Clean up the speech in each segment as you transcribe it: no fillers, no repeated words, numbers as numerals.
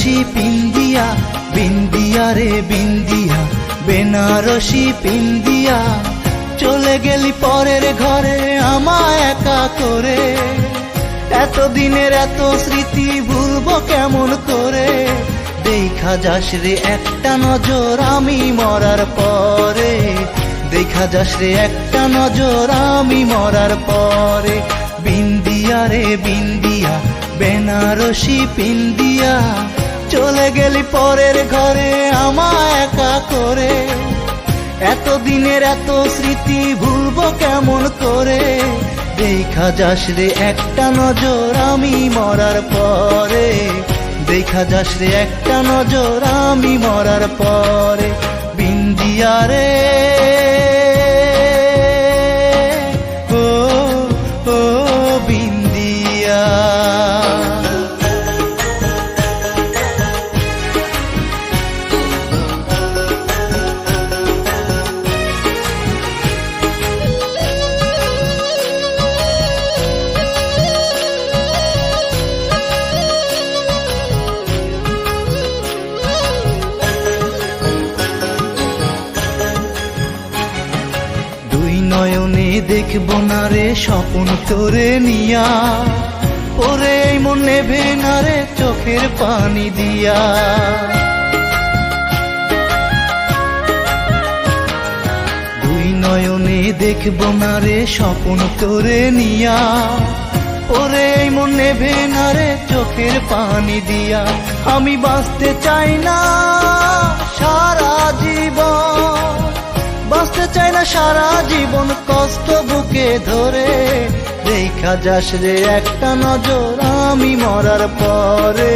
বেনারসি পিন্দিয়া, বিন্দিয়া রে বিন্দিয়া, বেনারসি পিন্দিয়া চলে গেলি পরের ঘরে আমায় একা করে। এতদিনের এত স্মৃতি ভুলবো কেমন করে, দেখা যাস রে একটা নজর আমি মরার পরে, দেখা যাস রে একটা নজর আমি মরার পরে। বিন্দিয়া রে বিন্দিয়া, বেনারসি পিন্দিয়া চলে গেলি পরের ঘরে আমায় একা করে। এতদিনের এত স্মৃতি ভুলবো কেমন করে, দেখা যাস রে একটা নজর আমি মরার পরে, দেখা যাস রে একটা নজর আমি মরার পরে। বিন্দিয়া রে ও ও বিন্দিয়া। নয়নে দেখবো না রে স্বপ্ন তোরে নিয়া, ওরে মন নেভে না রে চোখের পানি দিয়া। দুই নয়নে দেখবো না রে স্বপ্ন তোরে নিয়া, ওরে মন নেভে না রে চোখের পানি দিয়া। আমি বাঁচতে চাই না সারা জীবন, বাঁচতে চাই না সারা জীবন কষ্ট বুকে ধরে, দেখা যাস রে একটা নজর আমি মরার পরে,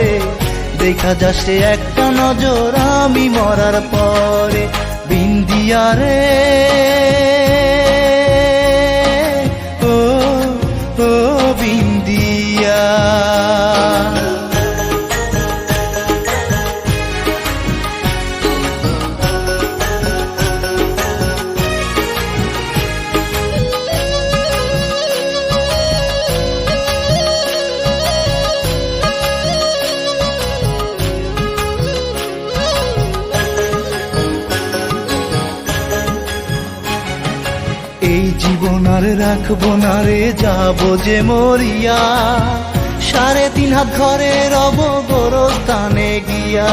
দেখা যাস রে একটা নজর আমি মরার পরে। বিন্দিয়া রে ও ও বিন্দিয়া। এই জীবন আর রাখবো না রে যাবো যে মরিয়া, 3.5 হাত ঘরে রব গোরস্থানে গিয়া।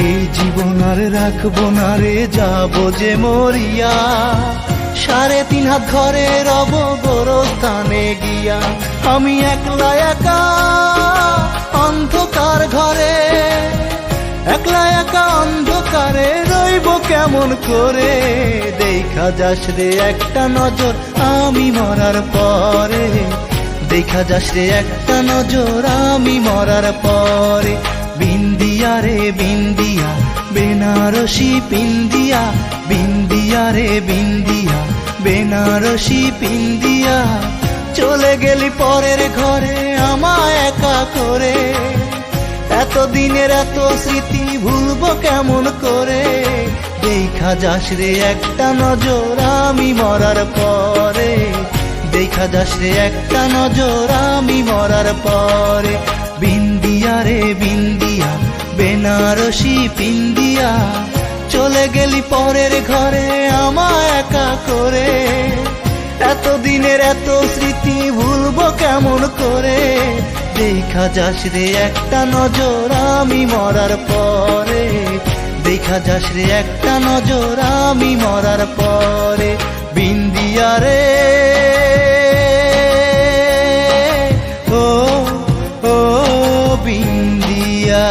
এই জীবন আর রাখবো না রে যাবো যে মরিয়া, 3.5 হাত ঘরে রব গোরস্থানে গিয়া। আমি একলা একা অন্ধকার ঘরে, একলা একা অন্ধকারে রইব কেমন করে, দেখা যাস রে একটা নজর আমি মরার পরে, দেখা যাস রে একটা নজর আমি মরার পরে। বিন্দিয়া রে বিন্দিয়া, বেনারসি পিন্দিয়া, বিন্দিয়া রে বিন্দিয়া, বেনারসি পিন্দিয়া চলে গেলি পরের ঘরে আমায় একা করে। এতদিনের এত স্মৃতি ভুলবো কেমন করে, দেখা যাস রে একটা নজর আমি মরার পরে, দেখা যাস রে একটা নজর আমি মরার পরে। বিন্দিয়া রে বিন্দিয়া, বেনারসি পিন্দিয়া চলে গেলি পরের ঘরে আমায় একা করে। এতদিনের এত স্মৃতি ভুলবো কেমন করে, দেখা যাস রে একটা নজর আমি মরার পরে, দেখা যাস রে একটা নজর আমি মরার পরে। বিন্দিয়া রে ও ও বিন্দিয়া।